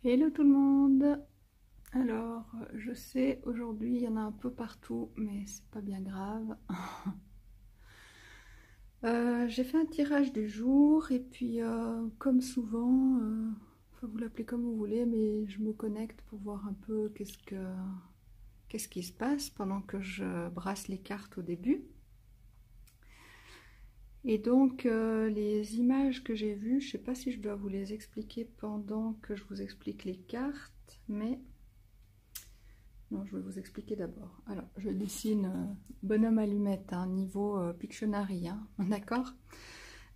Hello tout le monde! Alors, je sais, aujourd'hui il y en a un peu partout, mais c'est pas bien grave. J'ai fait un tirage du jour et puis, comme souvent, enfin, vous l'appelez comme vous voulez, mais je me connecte pour voir un peu qu'est-ce qui se passe pendant que je brasse les cartes au début. Et donc, les images que j'ai vues, je sais pas si je dois vous les expliquer pendant que je vous explique les cartes, mais non, je vais vous expliquer d'abord. Alors, je dessine bonhomme allumette, hein, niveau Pictionary, hein, d'accord?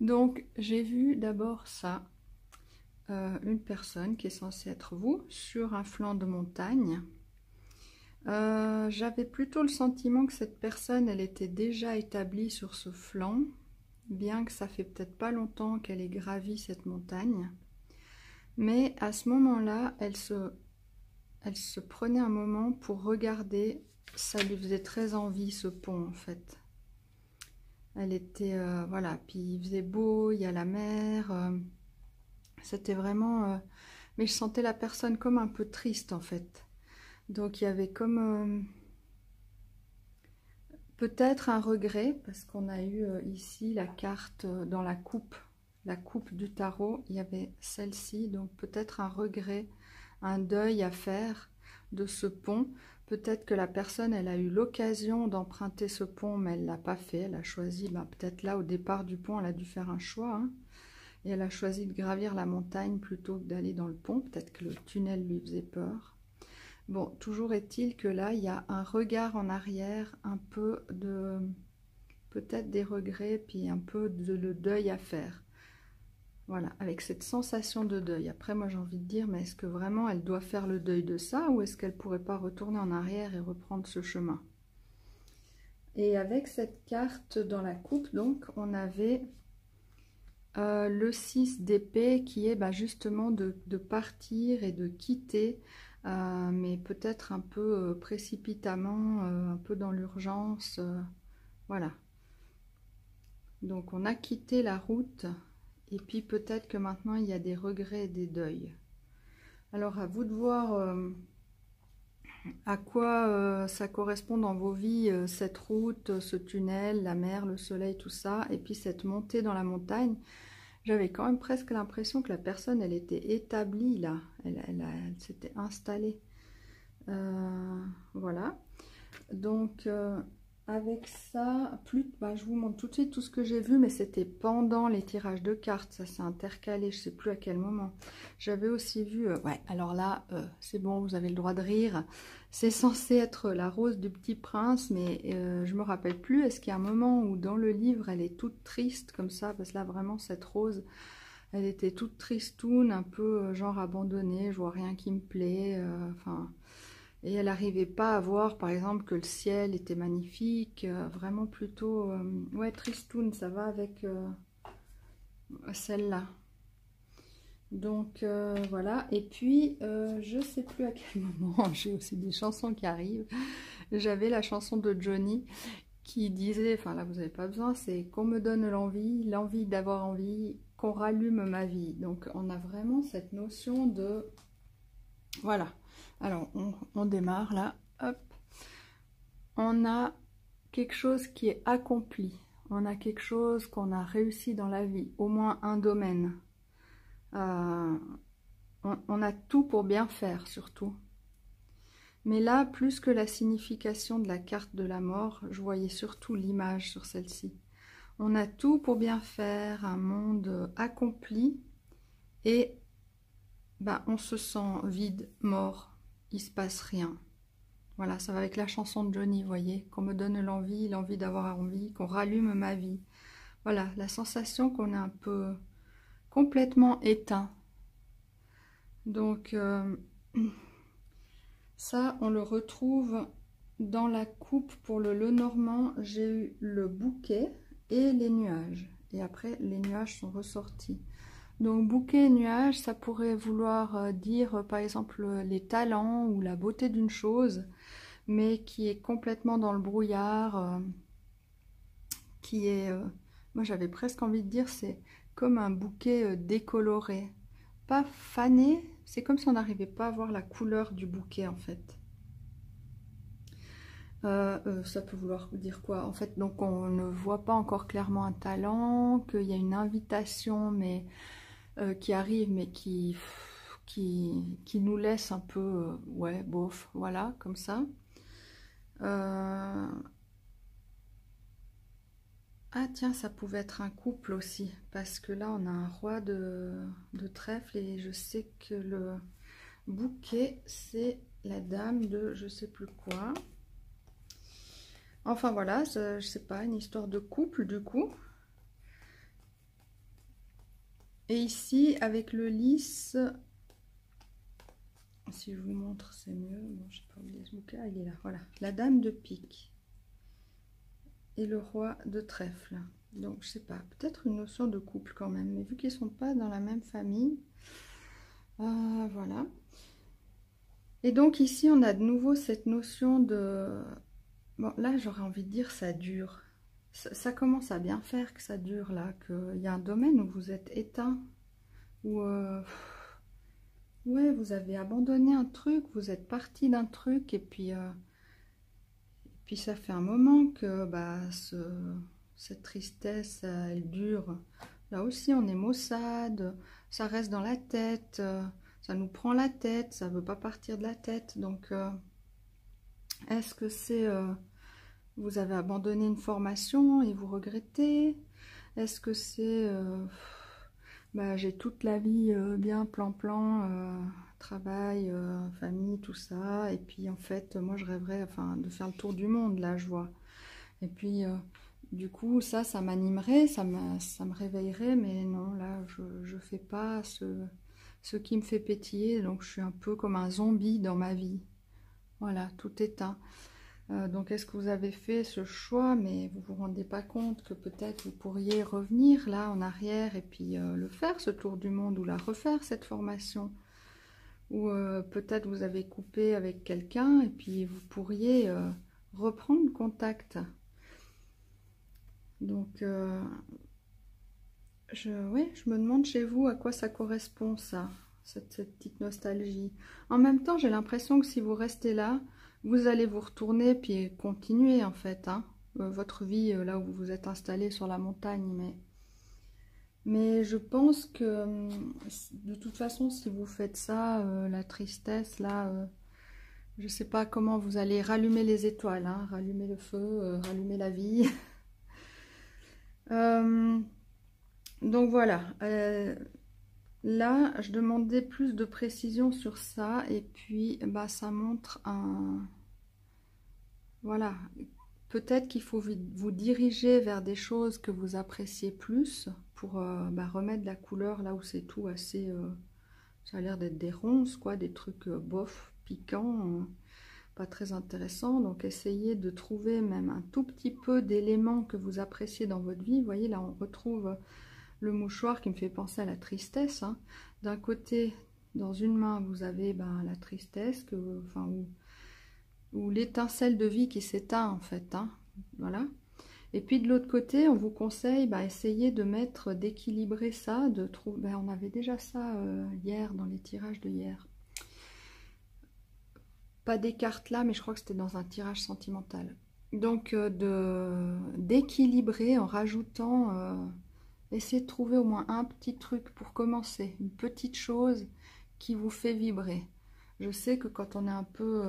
Donc, j'ai vu d'abord ça, une personne qui est censée être vous, sur un flanc de montagne. J'avais plutôt le sentiment que cette personne, elle était déjà établie sur ce flanc, bien que ça fait peut-être pas longtemps qu'elle ait gravi cette montagne. Mais à ce moment-là, elle se prenait un moment pour regarder, ça lui faisait très envie ce pont en fait. Elle était, voilà, puis il faisait beau, il y a la mer, c'était vraiment... mais je sentais la personne comme un peu triste en fait. Donc il y avait comme peut-être un regret, parce qu'on a eu ici la carte dans la coupe du tarot, il y avait celle-ci, donc peut-être un regret, un deuil à faire de ce pont. Peut-être que la personne, elle a eu l'occasion d'emprunter ce pont, mais elle ne l'a pas fait. Elle a choisi, ben, peut-être là, au départ du pont, elle a dû faire un choix. Hein, et elle a choisi de gravir la montagne plutôt que d'aller dans le pont. Peut-être que le tunnel lui faisait peur. Bon, toujours est-il que là, il y a un regard en arrière, un peu de... peut-être des regrets, puis un peu de le deuil à faire. Voilà, avec cette sensation de deuil. Après, moi, j'ai envie de dire, mais est-ce que vraiment elle doit faire le deuil de ça, ou est-ce qu'elle pourrait pas retourner en arrière et reprendre ce chemin? Et avec cette carte dans la coupe, donc, on avait le 6 d'épée qui est justement de partir et de quitter, mais peut-être un peu précipitamment, un peu dans l'urgence. Voilà. Donc on a quitté la route et puis peut-être que maintenant il y a des regrets et des deuils. Alors à vous de voir à quoi ça correspond dans vos vies, cette route, ce tunnel, la mer, le soleil, tout ça, et puis cette montée dans la montagne. J'avais quand même presque l'impression que la personne, elle était établie là, elle s'était installée. Voilà. Donc, avec ça, je vous montre tout de suite tout ce que j'ai vu, mais c'était pendant les tirages de cartes, ça s'est intercalé, je ne sais plus à quel moment. J'avais aussi vu, ouais, alors là, c'est bon, vous avez le droit de rire, c'est censé être la rose du petit prince, mais je me rappelle plus, est-ce qu'il y a un moment où dans le livre, elle est toute triste comme ça, parce que là, vraiment, cette rose, elle était toute tristoune, un peu genre abandonnée, je vois rien qui me plaît, enfin... Et elle n'arrivait pas à voir, par exemple, que le ciel était magnifique, vraiment plutôt... ouais, tristoun, ça va avec celle-là. Donc, voilà. Et puis, je ne sais plus à quel moment, j'ai aussi des chansons qui arrivent. J'avais la chanson de Johnny qui disait, enfin là, vous n'avez pas besoin, c'est qu'on me donne l'envie d'avoir envie, qu'on rallume ma vie. Donc, on a vraiment cette notion de... Voilà. Alors, on démarre là. Hop. On a quelque chose qui est accompli. On a quelque chose qu'on a réussi dans la vie. Au moins un domaine. On a tout pour bien faire, surtout. Mais là, plus que la signification de la carte de la mort, je voyais surtout l'image sur celle-ci. On a tout pour bien faire, un monde accompli. Et on se sent vide, mort. Il ne se passe rien. Voilà, ça va avec la chanson de Johnny, vous voyez, qu'on me donne l'envie d'avoir envie, qu'on rallume ma vie. Voilà, la sensation qu'on est un peu complètement éteint. Donc, ça, on le retrouve dans la coupe pour le Lenormand. J'ai eu le bouquet et les nuages. Et après, les nuages sont ressortis. Donc, bouquet et nuages, ça pourrait vouloir dire, par exemple, les talents ou la beauté d'une chose, mais qui est complètement dans le brouillard, qui est... moi, j'avais presque envie de dire, c'est comme un bouquet décoloré. pas fané. C'est comme si on n'arrivait pas à voir la couleur du bouquet en fait. Ça peut vouloir dire quoi? En fait, donc on ne voit pas encore clairement un talent, qu'il y a une invitation mais qui arrive mais qui nous laisse un peu, ouais, bof, voilà, comme ça. Ah tiens, ça pouvait être un couple aussi, parce que là on a un roi de trèfle et je sais que le bouquet c'est la dame de je sais plus quoi. Enfin voilà, je sais pas, une histoire de couple du coup. Et ici avec le lys, si je vous montre c'est mieux. Bon, j'ai pas oublié ce bouquet, ah, il est là, voilà. La dame de pique et le roi de trèfle. Donc je sais pas, peut-être une notion de couple quand même, mais vu qu'ils sont pas dans la même famille, voilà. Et donc ici on a de nouveau cette notion de... Bon là j'aurais envie de dire ça dure. Ça commence à bien faire que ça dure là, qu'il y a un domaine où vous êtes éteint, où ouais, vous avez abandonné un truc, vous êtes parti d'un truc et puis ça fait un moment que bah, cette tristesse, elle dure. Là aussi, on est maussade, ça reste dans la tête, ça nous prend la tête, ça ne veut pas partir de la tête. Donc, est-ce que c'est... vous avez abandonné une formation et vous regrettez? Est-ce que c'est... bah, j'ai toute la vie bien plan-plan, travail, famille, tout ça. Et puis en fait, moi je rêverais enfin, de faire le tour du monde, là je vois. Et puis du coup, ça m'animerait, ça me réveillerait. Mais non, là je fais pas ce qui me fait pétiller. Donc je suis un peu comme un zombie dans ma vie. Voilà, tout éteint. Donc est-ce que vous avez fait ce choix, mais vous ne vous rendez pas compte que peut-être vous pourriez revenir là en arrière et puis le faire, ce tour du monde, ou la refaire, cette formation. Ou peut-être vous avez coupé avec quelqu'un et puis vous pourriez reprendre contact. Donc ouais, je me demande chez vous à quoi ça correspond ça, cette petite nostalgie. En même temps, j'ai l'impression que si vous restez là, vous allez vous retourner puis continuer en fait, hein, votre vie là où vous vous êtes installé sur la montagne. Mais je pense que de toute façon, si vous faites ça, la tristesse là, je sais pas comment vous allez rallumer les étoiles, hein, rallumer le feu, rallumer la vie. Donc voilà. Là, je demandais plus de précision sur ça et puis bah, ça montre un... Voilà, peut-être qu'il faut vous diriger vers des choses que vous appréciez plus pour bah, remettre de la couleur là où c'est tout assez... ça a l'air d'être des ronces, quoi, des trucs bof, piquants, pas très intéressants. Donc essayez de trouver même un tout petit peu d'éléments que vous appréciez dans votre vie. Vous voyez, là on retrouve... le mouchoir qui me fait penser à la tristesse. Hein. D'un côté, dans une main, vous avez ben, la tristesse, enfin, ou l'étincelle de vie qui s'éteint en fait. Hein. Voilà. Et puis de l'autre côté, on vous conseille, ben, essayer de mettre, d'équilibrer ça, de trouver. Ben, on avait déjà ça hier dans les tirages de hier. Pas des cartes là, mais je crois que c'était dans un tirage sentimental. Donc d'équilibrer en rajoutant. Essayez de trouver au moins un petit truc pour commencer, une petite chose qui vous fait vibrer. Je sais que quand on est un peu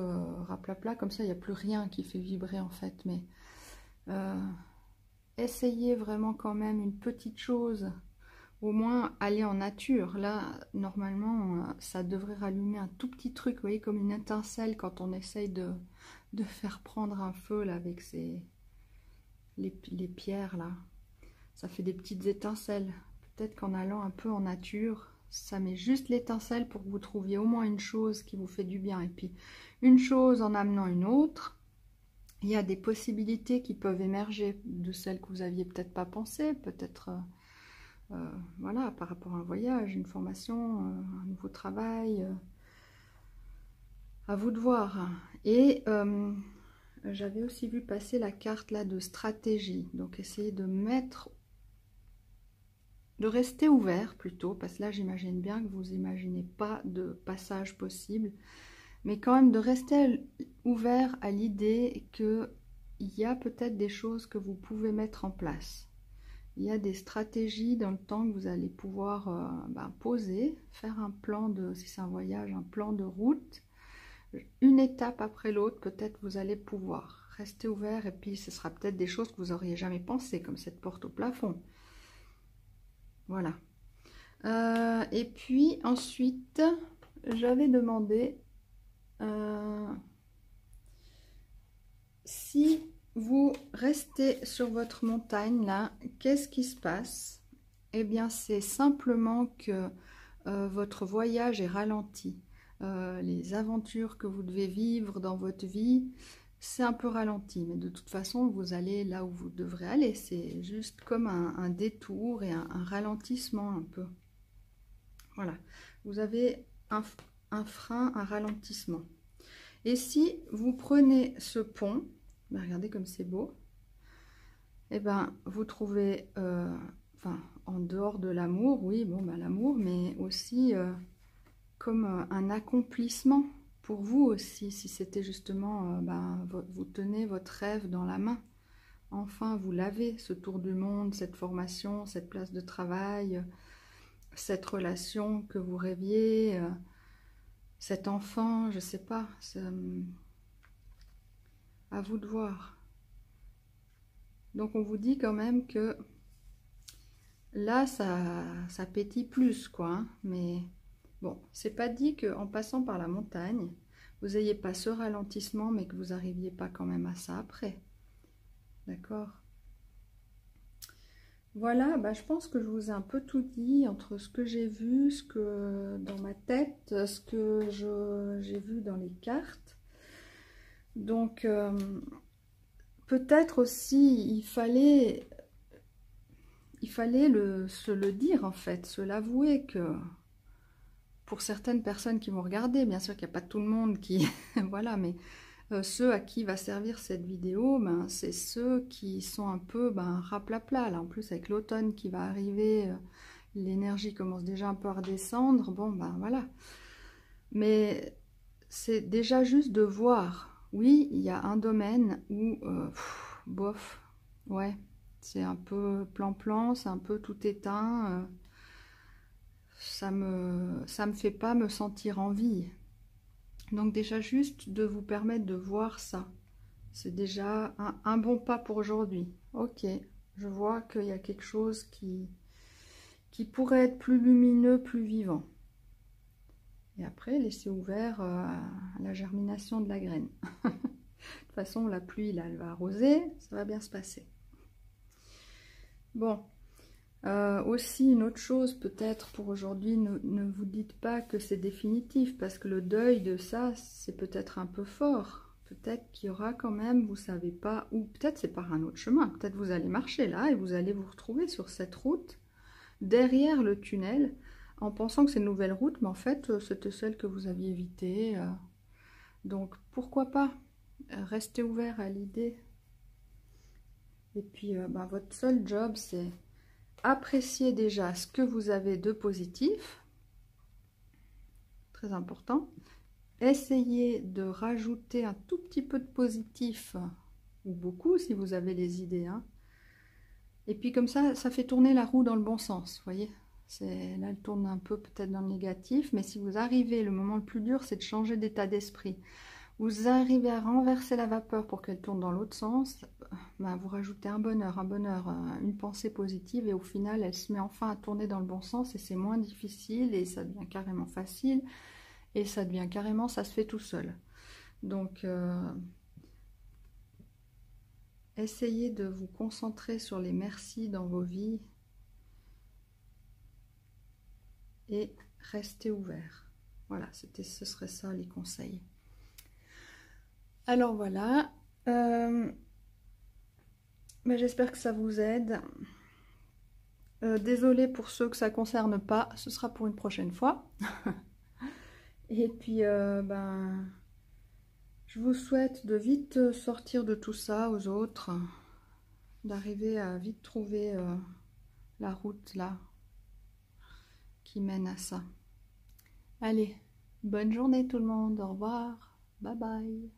raplapla comme ça, il n'y a plus rien qui fait vibrer en fait, mais essayez vraiment quand même une petite chose, au moins aller en nature. Là, normalement, ça devrait rallumer un tout petit truc, vous voyez, comme une étincelle quand on essaye de faire prendre un feu là, avec les pierres là. Ça fait des petites étincelles. Peut-être qu'en allant un peu en nature, ça met juste l'étincelle pour que vous trouviez au moins une chose qui vous fait du bien. Et puis, une chose en amenant une autre, il y a des possibilités qui peuvent émerger de celles que vous aviez peut-être pas pensé. Peut-être, voilà, par rapport à un voyage, une formation, un nouveau travail. À vous de voir. Et... j'avais aussi vu passer la carte là de stratégie. Donc, essayez de mettre de rester ouvert plutôt, parce que là j'imagine bien que vous imaginez pas de passage possible, mais quand même de rester ouvert à l'idée qu'il y a peut-être des choses que vous pouvez mettre en place. Il y a des stratégies dans le temps que vous allez pouvoir poser, faire un plan de, si c'est un voyage, un plan de route, une étape après l'autre, peut-être vous allez pouvoir rester ouvert, et puis ce sera peut-être des choses que vous n'auriez jamais pensé, comme cette porte au plafond. Voilà. Et puis ensuite, j'avais demandé si vous restez sur votre montagne là, qu'est-ce qui se passe? Eh bien, c'est simplement que votre voyage est ralenti. Les aventures que vous devez vivre dans votre vie, c'est un peu ralenti. Mais de toute façon, vous allez là où vous devrez aller. C'est juste comme un détour et un ralentissement un peu. Voilà. Vous avez un frein, un ralentissement. Et si vous prenez ce pont, ben regardez comme c'est beau, et ben vous trouvez, en dehors de l'amour, oui, bon, ben, l'amour, mais aussi comme un accomplissement pour vous aussi, si c'était justement, vous tenez votre rêve dans la main. Enfin, vous l'avez, ce tour du monde, cette formation, cette place de travail, cette relation que vous rêviez, cet enfant, je sais pas, à vous de voir. Donc on vous dit quand même que là ça pétille plus quoi, hein, mais bon, c'est pas dit qu'en passant par la montagne, vous n'ayez pas ce ralentissement, mais que vous n'arriviez pas quand même à ça après. D'accord? Voilà, je pense que je vous ai un peu tout dit entre ce que j'ai vu, ce que dans ma tête, ce que j'ai vu dans les cartes. Donc peut-être aussi il fallait se le dire en fait, se l'avouer que pour certaines personnes qui vont regarder, bien sûr qu'il n'y a pas tout le monde qui... voilà, mais ceux à qui va servir cette vidéo, c'est ceux qui sont un peu raplapla. Là, en plus, avec l'automne qui va arriver, l'énergie commence déjà un peu à redescendre. Bon, voilà. Mais c'est déjà juste de voir. Oui, il y a un domaine où, bof, ouais, c'est un peu plan-plan, c'est un peu tout éteint. Ça me fait pas me sentir en vie. Donc déjà juste de vous permettre de voir ça, c'est déjà un bon pas pour aujourd'hui. Ok, je vois qu'il y a quelque chose qui pourrait être plus lumineux, plus vivant. Et après, laissez ouvert à la germination de la graine. De toute façon, la pluie, là, elle va arroser, ça va bien se passer. Bon. Aussi une autre chose peut-être pour aujourd'hui, ne vous dites pas que c'est définitif, parce que le deuil de ça, c'est peut-être un peu fort. Peut-être qu'il y aura quand même, vous savez pas, ou peut-être c'est par un autre chemin, peut-être vous allez marcher là et vous allez vous retrouver sur cette route, derrière le tunnel, en pensant que c'est une nouvelle route, mais en fait c'était celle que vous aviez évitée. Donc pourquoi pas rester ouvert à l'idée. Et puis votre seul job, c'est appréciez déjà ce que vous avez de positif, très important. Essayez de rajouter un tout petit peu de positif, ou beaucoup si vous avez les idées. Hein. Et puis comme ça fait tourner la roue dans le bon sens, vous voyez. Là, elle tourne un peu peut-être dans le négatif, mais si vous arrivez, le moment le plus dur, c'est de changer d'état d'esprit. Vous arrivez à renverser la vapeur pour qu'elle tourne dans l'autre sens, vous rajoutez un bonheur, une pensée positive, et au final, elle se met enfin à tourner dans le bon sens, et c'est moins difficile, et ça devient carrément facile, et ça devient carrément, ça se fait tout seul. Donc, essayez de vous concentrer sur les merci dans vos vies, et restez ouvert. Voilà, ce serait ça les conseils. Alors voilà, j'espère que ça vous aide. Désolée pour ceux que ça ne concerne pas, ce sera pour une prochaine fois. Et puis, je vous souhaite de vite sortir de tout ça aux autres, d'arriver à vite trouver la route là, qui mène à ça. Allez, bonne journée tout le monde, au revoir, bye bye.